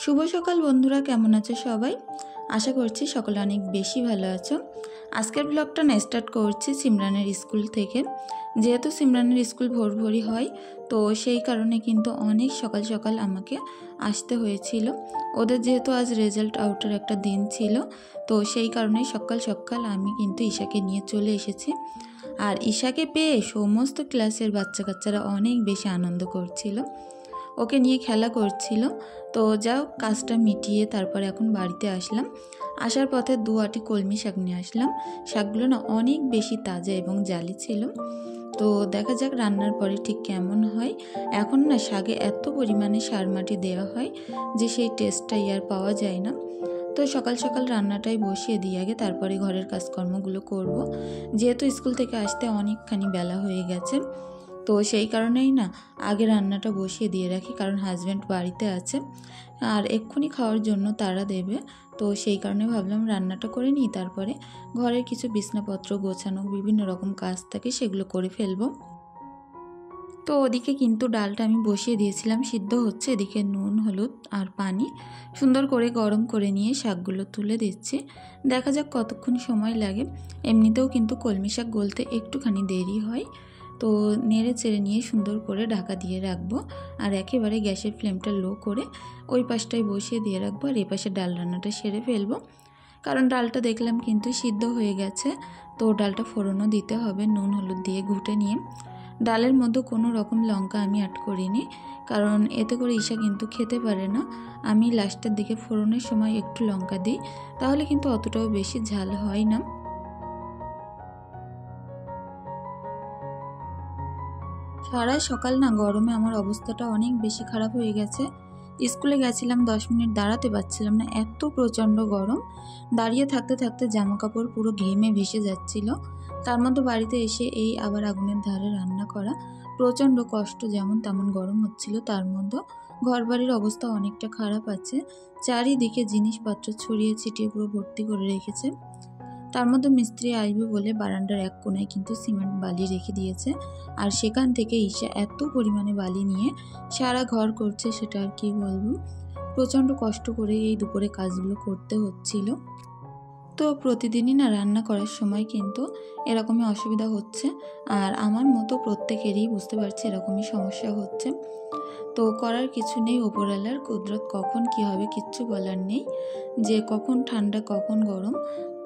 শুভ সকাল বন্ধুরা, কেমন আছো সবাই? আশা করছি সকলে অনেক বেশি ভালো আছো। আজকের ব্লগটা স্টার্ট করছি সিমরানের স্কুল থেকে। যেহেতু সিমরানের স্কুল ভোরভোরই হয়, তো সেই কারণে কিন্তু অনেক সকাল সকাল আমাকে আসতে হয়েছিল। ওদের যেহেতু আজ রেজাল্ট আউটের একটা দিন ছিল, তো সেই কারণে সকাল সকাল আমি কিন্তু ঈশাকে নিয়ে চলে এসেছি। আর ঈশাকে পেয়ে সমস্ত ক্লাসের বাচ্চা কাচ্চারা অনেক বেশি আনন্দ করছিল, ওকে নিয়ে খেলা করছিল। তো যাও কাজটা মিটিয়ে তারপরে এখন বাড়িতে আসলাম। আসার পথে 2 আঁটি কলমি শাক নিয়ে আসলাম। শাকগুলো না অনেক বেশি তাজা এবং জালি ছিল। তো দেখা যাক রান্নার পরে ঠিক কেমন হয়। এখন না শাকে এত পরিমাণে সার মাটি দেওয়া হয় যে সেই টেস্টটাই আর পাওয়া যায় না। তো সকাল সকাল রান্নাটাই বসিয়ে দিই আগে, তারপরে ঘরের কাজকর্মগুলো করব। যেহেতু স্কুল থেকে আসতে অনেকখানি বেলা হয়ে গেছে, তো সেই কারণেই না আগে রান্নাটা বসিয়ে দিয়ে রাখি, কারণ হাজব্যান্ড বাড়িতে আছে আর এক্ষুনি খাওয়ার জন্য তাড়া দেবে। তো সেই কারণে ভাবলাম রান্নাটা করে নিই, তারপরে ঘরের কিছু বিছনাপত্র গোছানো বিভিন্ন রকম কাজ থাকে সেগুলো করে ফেলবো। তো ওদিকে কিন্তু ডালটা আমি বসিয়ে দিয়েছিলাম, সিদ্ধ হচ্ছে। এদিকে নুন হলুদ আর পানি সুন্দর করে গরম করে নিয়ে শাকগুলো তুলে দিচ্ছি। দেখা যাক কতক্ষণ সময় লাগে। এমনিতেও কিন্তু কলমি শাক গলতে একটুখানি দেরি হয়। তো নেড়ে চেড়ে নিয়ে সুন্দর করে ঢাকা দিয়ে রাখবো, আর একেবারে গ্যাসের ফ্লেমটা লো করে ওই পাশটায় বসিয়ে দিয়ে রাখবো, আর এই পাশে ডাল রান্নাটা সেরে ফেলবো। কারণ ডালটা দেখলাম কিন্তু সিদ্ধ হয়ে গেছে, তো ডালটা ফোড়নও দিতে হবে নুন হলুদ দিয়ে ঘুটে নিয়ে। ডালের মধ্যে কোনো রকম লঙ্কা আমি অ্যাড করিনি, কারণ এতে করে ঈশা কিন্তু খেতে পারে না। আমি লাস্টের দিকে ফোড়নের সময় একটু লঙ্কা দিই, তাহলে কিন্তু অতটাও বেশি ঝাল হয় না। সারা সকাল না গরমে আমার অবস্থাটা অনেক বেশি খারাপ হয়ে গেছে। স্কুলে গেছিলাম, 10 মিনিট দাঁড়াতে পারছিলাম না, এত প্রচণ্ড গরম। দাঁড়িয়ে থাকতে থাকতে জামা কাপড় পুরো ঘেমে ভেসে যাচ্ছিল। তার মধ্যে বাড়িতে এসে এই আবার আগুনের ধারে রান্না করা, প্রচণ্ড কষ্ট। যেমন তেমন গরম হচ্ছিল, তার মধ্যে ঘরবাড়ির অবস্থা অনেকটা খারাপ আছে। চারিদিকে জিনিসপত্র ছড়িয়ে ছিটিয়ে পুরো ভর্তি করে রেখেছে। তার মধ্যে মিস্ত্রি আসবে বলে বারান্দার এক কোণায় কিন্তু সিমেন্ট বালি রেখে দিয়েছে, আর সেখান থেকে ঈশা এত পরিমাণে বালি নিয়ে সারা ঘর করছে, সেটা আর কি বলবো। প্রচণ্ড কষ্ট করে এই দুপুরে কাজগুলো করতে হচ্ছিল। তো প্রতিদিনই না রান্না করার সময় কিন্তু এরকমই অসুবিধা হচ্ছে, আর আমার মতো প্রত্যেকেরই বুঝতে পারছি এরকমই সমস্যা হচ্ছে। তো করার কিছু নেই, ওপরওয়ালার কুদরত, কখন কি হবে কিচ্ছু বলার নেই, যে কখন ঠান্ডা কখন গরম।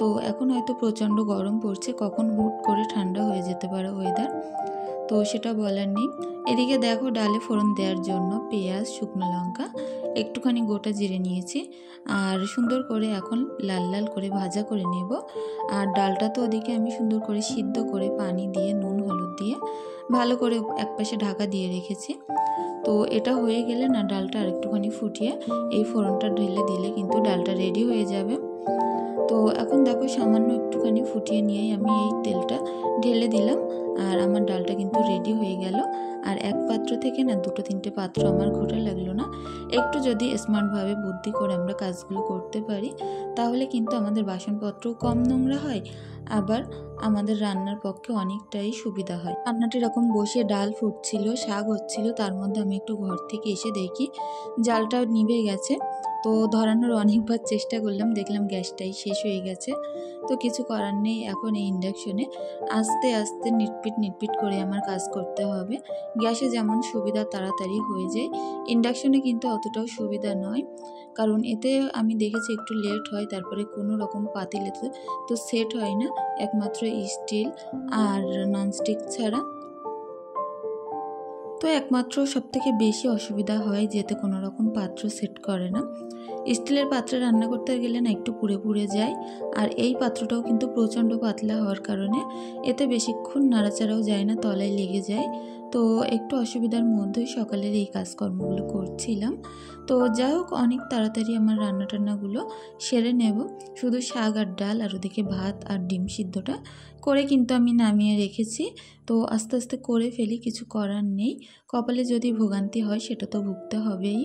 তো এখন হয়তো প্রচণ্ড গরম পড়ছে, কখন হুট করে ঠান্ডা হয়ে যেতে পারে ওয়েদার, তো সেটা বলার নেই। এদিকে দেখো ডালে ফোড়ন দেওয়ার জন্য পেঁয়াজ, শুকনো লঙ্কা, একটুখানি গোটা জিরে নিয়েছি, আর সুন্দর করে এখন লাল লাল করে ভাজা করে নেব। আর ডালটা তো ওদিকে আমি সুন্দর করে সিদ্ধ করে পানি দিয়ে নুন হলুদ দিয়ে ভালো করে একপাশে ঢাকা দিয়ে রেখেছি। তো এটা হয়ে গেলে না ডালটা আরেকটুখানি ফুটিয়ে এই ফোড়নটা ঢেলে দিলে কিন্তু ডালটা রেডি হয়ে যাবে। তো এখন দেখো সামান্য একটুখানি ফুটিয়ে নিয়েই আমি এই তেলটা ঢেলে দিলাম, আর আমার ডালটা কিন্তু রেডি হয়ে গেল। আর এক পাত্র থেকে না 2-3টে পাত্র আমার ঘোটা লাগলো না। একটু যদি স্মার্টভাবে বুদ্ধি করে আমরা কাজগুলো করতে পারি, তাহলে কিন্তু আমাদের বাসনপত্রও কম নোংরা হয়, আবার আমাদের রান্নার পক্ষে অনেকটাই সুবিধা হয়। রান্নাটি এরকম বসে ডাল ফুটছিল, শাক হচ্ছিল, তার মধ্যে আমি একটু ঘর থেকে এসে দেখি জালটা নিভে গেছে। তো ধরানোর অনেকবার চেষ্টা করলাম, দেখলাম গ্যাসটাই শেষ হয়ে গেছে। তো কিছু করার নেই, এখন এই ইন্ডাকশনে আস্তে আস্তে নিটপিট করে আমার কাজ করতে হবে। গ্যাসে যেমন সুবিধা তাড়াতাড়ি হয়ে যায়, ইন্ডাকশনে কিন্তু অতটাও সুবিধা নয়, কারণ এতে আমি দেখেছি একটু লেট হয়, তারপরে কোনো রকম পাতিলেতে তো সেট হয় না, একমাত্র স্টিল আর ননস্টিক ছাড়া। তো একমাত্র সবথেকে বেশি অসুবিধা হয় যেতে কোনো রকম পাত্র সেট করে না। স্টিলের পাত্রে রান্না করতে গেলে না একটু পুড়ে পুড়ে যায়, আর এই পাত্রটাও কিন্তু প্রচণ্ড পাতলা হওয়ার কারণে এতে বেশিক্ষণ নাড়াচাড়াও যায় না, তলায় লেগে যায়। তো একটু অসুবিধার মধ্যেই সকালের এই কাজকর্মগুলো করছিলাম। তো যাই হোক, অনেক তাড়াতাড়ি আমার রান্না টান্নাগুলো সেরে নেব। শুধু শাক আর ডাল আর ওদিকে ভাত আর ডিম সিদ্ধটা করে কিন্তু আমি নামিয়ে রেখেছি। তো আস্তে আস্তে করে ফেলি, কিছু করার নেই। কপালে যদি ভোগান্তি হয় সেটা তো ভুগতে হবেই।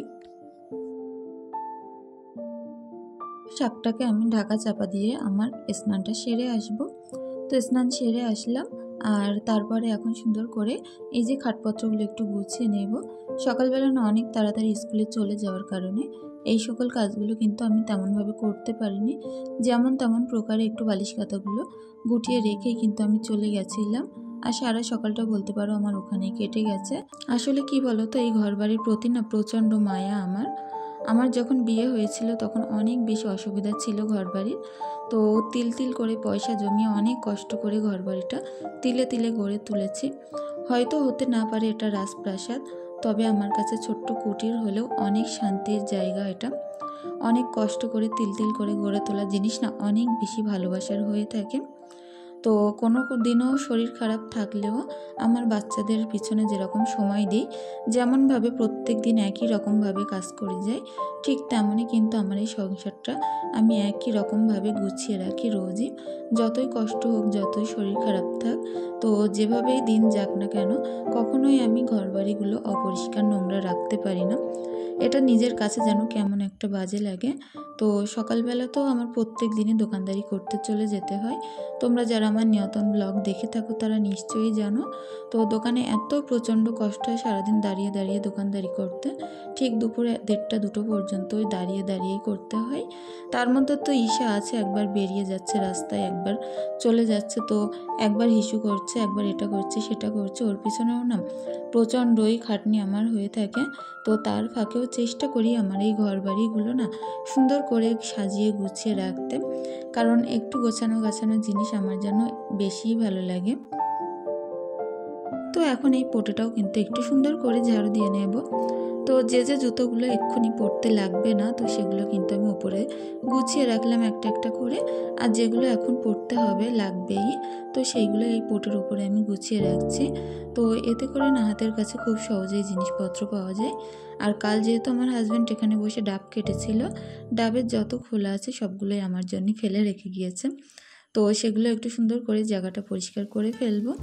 শাকটাকে আমি ঢাকা চাপা দিয়ে আমার স্নানটা সেরে আসব। তো স্নান সেরে আসলাম, আর তারপরে এখন সুন্দর করে এই যে খাটপত্রগুলো একটু গুছিয়ে নেব। সকালবেলা না অনেক তাড়াতাড়ি স্কুলে চলে যাওয়ার কারণে এই সকল কাজগুলো কিন্তু আমি তেমনভাবে করতে পারিনি। যেমন তেমন প্রকারে একটু বালিশ কাঁথাগুলো গুটিয়ে রেখেই কিন্তু আমি চলে গেছিলাম। আর সারা সকালটা বলতে পারো আমার ওখানেই কেটে গেছে। আসলে কি বলো তো, এই ঘরবাড়ির প্রতি না প্রচণ্ড মায়া আমার। আমার যখন বিয়ে হয়েছিল তখন অনেক বেশি অসুবিধা ছিল ঘরবাড়ির। তো তিল তিল করে পয়সা জমিয়ে অনেক কষ্ট করে ঘরবাড়িটা তিলে তিলে গড়ে তুলেছি। হয়তো হতে না পারে এটা রাজপ্রাসাদ, তবে আমার কাছে ছোট্ট কুটির হলেও অনেক শান্তির জায়গা এটা। অনেক কষ্ট করে তিল তিল করে গড়ে তোলা জিনিস না অনেক বেশি ভালোবাসার হয়ে থাকে। তো কোনো দিনও শরীর খারাপ থাকলেও আমার বাচ্চাদের পিছনে যেরকম সময় দিই, যেমনভাবে প্রত্যেক দিন একই রকমভাবে কাজ করে যাই, ঠিক তেমনই কিন্তু আমার এই সংসারটা আমি একই রকমভাবে গুছিয়ে রাখি রোজই। যতই কষ্ট হোক, যতই শরীর খারাপ থাক, তো যেভাবেই দিন যাক না কেন, কখনোই আমি ঘরবাড়িগুলো অপরিষ্কার নোংরা রাখতে পারি না। এটা নিজের কাছে যেন কেমন একটা বাজে লাগে। তো সকালবেলা তো আমার প্রত্যেক দিনই দোকানদারি করতে চলে যেতে হয়। তোমরা যারা আমার নিয়তন ব্লগ দেখে থাকো তারা নিশ্চয়ই জানো। তো দোকানে এত প্রচণ্ড কষ্ট হয় সারাদিন দাঁড়িয়ে দাঁড়িয়ে দোকানদারি করতে। ঠিক দুপুরে 1:30-2টো পর্যন্ত ওই দাঁড়িয়ে দাঁড়িয়েই করতে হয়। তার মধ্যে তো ঈশা আছে, একবার বেরিয়ে যাচ্ছে রাস্তায়, একবার চলে যাচ্ছে। তো একবার হিসু করছে, একবার এটা করছে সেটা করছে, ওর পিছনেও না প্রচণ্ডই খাটনি আমার হয়ে থাকে। তো তার ফাঁকেও চেষ্টা করি আমার এই ঘর বাড়িগুলো না সুন্দর করে সাজিয়ে গুছিয়ে রাখতে, কারণ একটু গোছানো গাছানো জিনিস আমার যেন বেশিই ভালো লাগে। তো এখন এই পোটোটাও কিন্তু একটু সুন্দর করে ঝাড়ু দিয়ে নেব। তো যে জুতোগুলো এক্ষুনি পরতে লাগবে না, তো সেগুলো কিন্তু আমি উপরে গুছিয়ে রাখলাম একটা একটা করে। আর যেগুলো এখন পরতে হবে, লাগবেই, তো সেইগুলো এই পোটোর উপরে আমি গুছিয়ে রাখছি। তো এতে করে না হাতের কাছে খুব সহজেই জিনিসপত্র পাওয়া যায়। আর কাল যেহেতু আমার হাজব্যান্ড এখানে বসে ডাব কেটেছিল, ডাবের যত খোলা আছে সবগুলোই আমার জন্য ফেলে রেখে গিয়েছে। তো সেগুলো একটু সুন্দর করে জায়গাটা পরিষ্কার করে ফেলবো।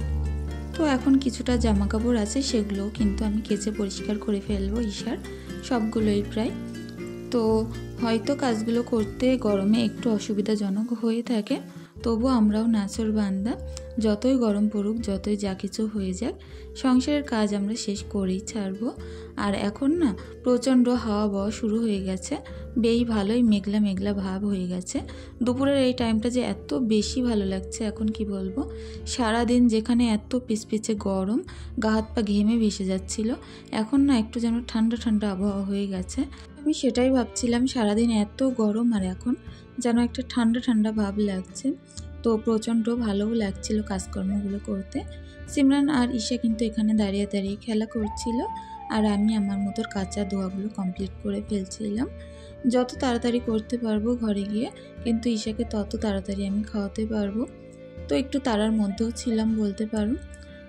তো এখন কিছুটা জামা কাপড় আছে, সেগুলোও কিন্তু আমি কেচে পরিষ্কার করে ফেলবো ঈশার, সবগুলোই প্রায়। তো হয়তো কাজগুলো করতে গরমে একটু অসুবিধাজনক হয়ে থাকে, তবু আমরাও নাছোড় বান্দা, যতই গরম পড়ুক, যতই যা কিছু হয়ে যাক, সংসারের কাজ আমরা শেষ করেই ছাড়বো। আর এখন না প্রচণ্ড হাওয়া বওয়া শুরু হয়ে গেছে, বেশ ভালোই মেঘলা মেঘলা ভাব হয়ে গেছে। দুপুরের এই টাইমটা যে এত বেশি ভালো লাগছে এখন কি বলবো। সারাদিন যেখানে এত পিচপিচে গরম, গা হাত পা ঘেমে ভেসে যাচ্ছিল, এখন না একটু যেন ঠান্ডা ঠান্ডা আবহাওয়া হয়ে গেছে। আমি সেটাই ভাবছিলাম, সারাদিন এত গরম আর এখন যেন একটা ঠান্ডা ঠান্ডা ভাব লাগছে। তো প্রচণ্ড ভালোও লাগছিল কাজকর্মগুলো করতে। সিমরান আর ঈশা কিন্তু এখানে দাঁড়িয়ে দাঁড়িয়ে খেলা করছিল, আর আমি আমার মতো কাঁচা ধোয়াগুলো কমপ্লিট করে ফেলছিলাম। যত তাড়াতাড়ি করতে পারবো ঘরে গিয়ে, কিন্তু ঈশাকে তত তাড়াতাড়ি আমি খাওয়াতে পারবো। তো একটু তাড়ার মধ্যেও ছিলাম বলতে পারো।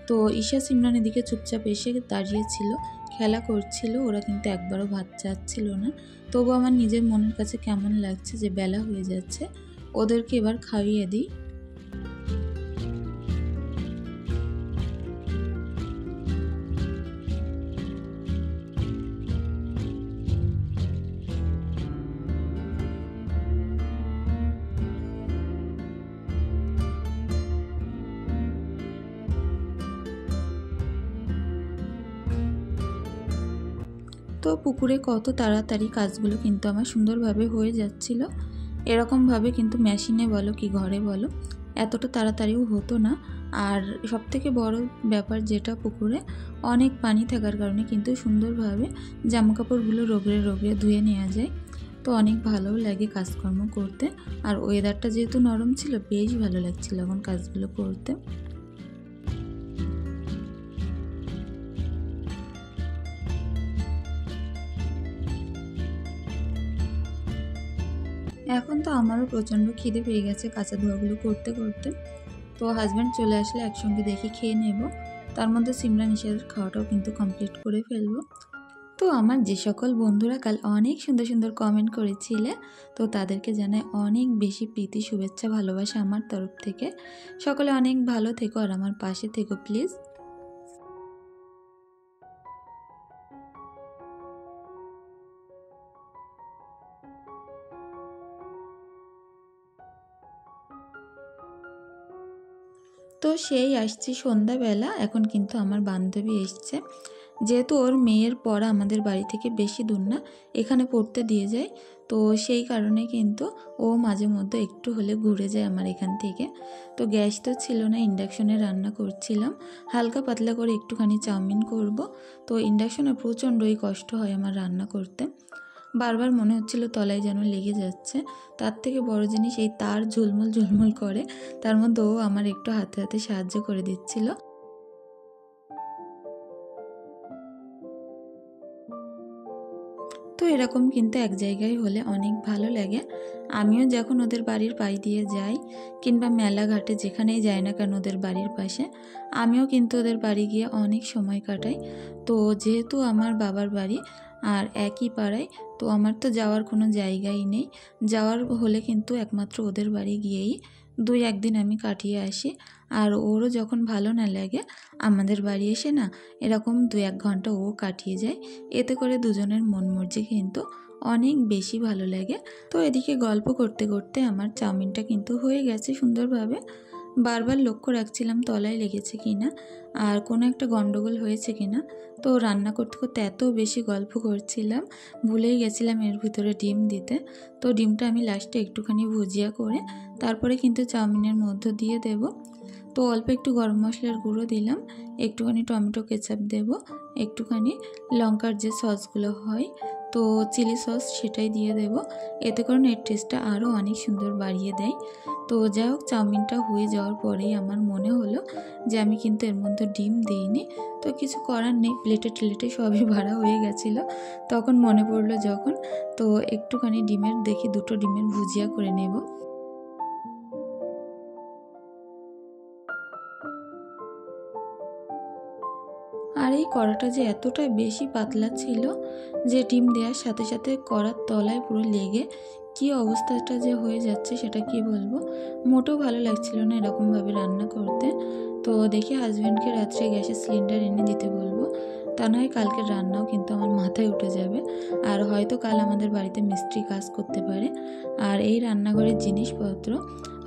তো ঈশা সিমরান এদিকে চুপচাপ এসে দাঁড়িয়েছিল, খেলা করছিল, ওরা কিন্তু একবারও ভাত চাচ্ছিল না। তবু আমার নিজের মনের কাছে কেমন লাগছে যে বেলা হয়ে যাচ্ছে, ওদেরকে এবার খাইয়ে দিই। তো পুকুরে কত তাড়াতাড়ি কাজগুলো কিন্তু আমার সুন্দরভাবে হয়ে যাচ্ছিল। এরকমভাবে কিন্তু মেশিনে বলো কি ঘরে বলো এতটা তাড়াতাড়িও হতো না। আর সবথেকে বড় ব্যাপার যেটা, পুকুরে অনেক পানি থাকার কারণে কিন্তু সুন্দরভাবে জামাকাপড়গুলো রগড়ে রগড়ে ধুয়ে নেওয়া যায়। তো অনেক ভালোও লাগে কাজকর্ম করতে। আর ওয়েদারটা যেহেতু নরম ছিল, বেশ ভালো লাগছিল এখন কাজগুলো করতে। এখন তো আমারও প্রচণ্ড খিদে পেয়ে গেছে কাঁচা ধোয়াগুলো করতে করতে। তো হাজব্যান্ড চলে আসলে একসঙ্গে দেখি খেয়ে নেব। তার মধ্যে সিমরান ঈশার খাওয়াটাও কিন্তু কমপ্লিট করে ফেলবো। তো আমার যে সকল বন্ধুরা কাল অনেক সুন্দর সুন্দর কমেন্ট করেছিলে, তো তাদেরকে জানাই অনেক বেশি প্রীতি শুভেচ্ছা ভালোবাসা আমার তরফ থেকে। সকলে অনেক ভালো থেকো আর আমার পাশে থেকো প্লিজ। তো সেই আসছি সন্ধ্যাবেলা, এখন কিন্তু আমার বান্ধবী এসছে। যেহেতু ওর মেয়ের পড়া আমাদের বাড়ি থেকে বেশি দূর না, এখানে পড়তে দিয়ে যায়, তো সেই কারণে কিন্তু ও মাঝে মধ্যে একটু হলে ঘুরে যায় আমার এখান থেকে। তো গ্যাস তো ছিল না, ইন্ডাকশনে রান্না করছিলাম, হালকা পাতলা করে একটুখানি চাউমিন করব। তো ইন্ডাকশনে প্রচণ্ডই কষ্ট হয় আমার রান্না করতে, বারবার মনে হচ্ছিল তলায় যেন লেগে যাচ্ছে। তার থেকে বড় জিনিস এই তার ঝুলমুল ঝুলমুল করে, তার মধ্যে ও আমার একটু হাতে হাতে সাহায্য করে দিচ্ছিল। তো এরকম কিন্তু এক জায়গায় হলে অনেক ভালো লাগে। আমিও যখন ওদের বাড়ির পাশ দিয়ে যাই কিংবা মেলাঘাটে যেখানেই যাই না কেন ওদের বাড়ির পাশে, আমিও কিন্তু ওদের বাড়ি গিয়ে অনেক সময় কাটাই। তো যেহেতু আমার বাবার বাড়ি আর একই পাড়ায়, তো আমার তো যাওয়ার কোনো জায়গাই নেই। যাওয়ার হলে কিন্তু একমাত্র ওদের বাড়ি গিয়েই 2-1 দিন আমি কাটিয়ে আসি। আর ওরও যখন ভালো না লাগে আমাদের বাড়ি এসে না এরকম 2-1 ঘন্টা ও কাটিয়ে যায়। এতে করে দুজনের মন মর্জি কিন্তু অনেক বেশি ভালো লাগে। তো এদিকে গল্প করতে করতে আমার চাউমিনটা কিন্তু হয়ে গেছে সুন্দরভাবে। বারবার লক্ষ্য রাখছিলাম তলায় লেগেছে কিনা আর কোনো একটা গন্ডগোল হয়েছে কিনা। তো রান্না করতে করতে এত বেশি গল্প করছিলাম, ভুলেই গেছিলাম এর ভিতরে ডিম দিতে। তো ডিমটা আমি লাস্টে একটুখানি ভুজিয়া করে তারপরে কিন্তু চাউমিনের মধ্য দিয়ে দেব। তো অল্প একটু গরম মশলার গুঁড়ো দিলাম, একটুখানি টমেটো কেচাপ দেব, একটুখানি লঙ্কার যে সসগুলো হয় তো চিলি সস সেটাই দিয়ে দেব। এতে করে এর টেস্টটা আরও অনেক সুন্দর বাড়িয়ে দেয়। তো যাই হোক, চাউমিনটা হয়ে যাওয়ার পরেই আমার মনে হলো যে আমি কিন্তু এর মধ্যে ডিম দিইনি। তো কিছু করার নেই, প্লেটে টেলেটে সবই ভরা হয়ে গেছিলো। তখন মনে পড়লো যখন, তো একটুখানি ডিমের দেখি 2টো ডিমের ভুজিয়া করে নেব। আর এই কড়াটা যে এতটা বেশি পাতলা ছিল যে ডিম দেওয়ার সাথে সাথে কড়ার তলায় পুরো লেগে কী অবস্থাটা যে হয়ে যাচ্ছে সেটা কি বলবো। মোটেও ভালো লাগছিল না এরকমভাবে রান্না করতে। তো দেখি হাজব্যান্ডকে রাত্রে গ্যাসের সিলিন্ডার এনে দিতে বলবো, তা নয় কালকের রান্নাও কিন্তু আমার মাথায় উঠে যাবে। আর হয়তো কাল আমাদের বাড়িতে মিস্ত্রি কাজ করতে পারে। আর এই রান্নাঘরের জিনিসপত্র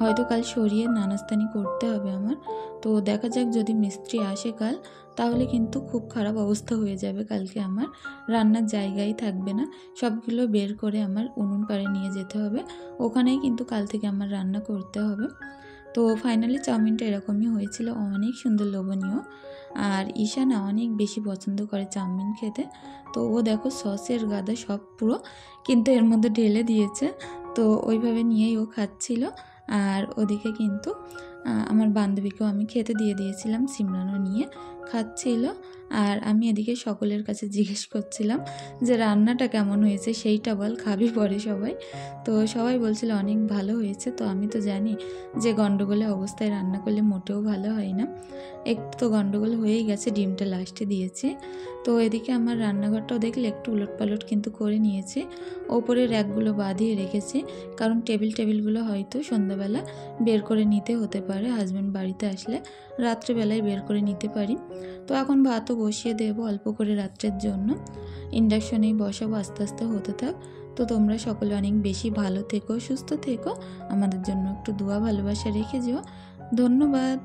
হয়তো কাল সরিয়ে নানাস্তানি করতে হবে আমার। তো দেখা যাক, যদি মিস্ত্রি আসে কাল তাহলে কিন্তু খুব খারাপ অবস্থা হয়ে যাবে। কালকে আমার রান্নার জায়গাই থাকবে না, সবগুলো বের করে আমার উনুন পাড়ে নিয়ে যেতে হবে, ওখানেই কিন্তু কাল থেকে আমার রান্না করতে হবে। তো ফাইনালি চাউমিনটা এরকমই হয়েছিল, অনেক সুন্দর লোভনীয়। আর ঈশা না অনেক বেশি পছন্দ করে চাউমিন খেতে। তো ও দেখো সসের গাদা সব পুরো কিন্তু এর মধ্যে ঢেলে দিয়েছে। তো ওইভাবে নিয়েই ও খাচ্ছিল। আর ওদিকে কিন্তু আমার বান্ধবীকেও আমি খেতে দিয়ে দিয়েছিলাম, সিমরানও নিয়ে খাচ্ছিল। আর আমি এদিকে সকলের কাছে জিজ্ঞেস করছিলাম যে রান্নাটা কেমন হয়েছে, সেইটা বল, খাবি পরে সবাই। তো সবাই বলছিল অনেক ভালো হয়েছে। তো আমি তো জানি যে গন্ডগোলে অবস্থায় রান্না করলে মোটেও ভালো হয় না, একটু তো গন্ডগোল হয়েই গেছে, ডিমটা লাস্টে দিয়েছি। তো এদিকে আমার রান্নাঘরটাও দেখলে একটু উলটপালট কিন্তু করে নিয়েছি, ওপরে র্যাকগুলো বাঁধিয়ে রেখেছি, কারণ টেবিলগুলো হয়তো সন্ধ্যাবেলা বের করে নিতে হতে পারে, হাজব্যান্ড বাড়িতে আসলে রাত্রেবেলায় বের করে নিতে পারি। তো এখন ভাতও বসিয়ে দেবো অল্প করে রাত্রের জন্য, ইন্ডাকশনেই বসাবো, আস্তে আস্তে হতে থাক। তো তোমরা সকলে অনেক বেশি ভালো থেকো, সুস্থ থেকো, আমাদের জন্য একটু দোয়া ভালোবাসা রেখে যেও। ধন্যবাদ।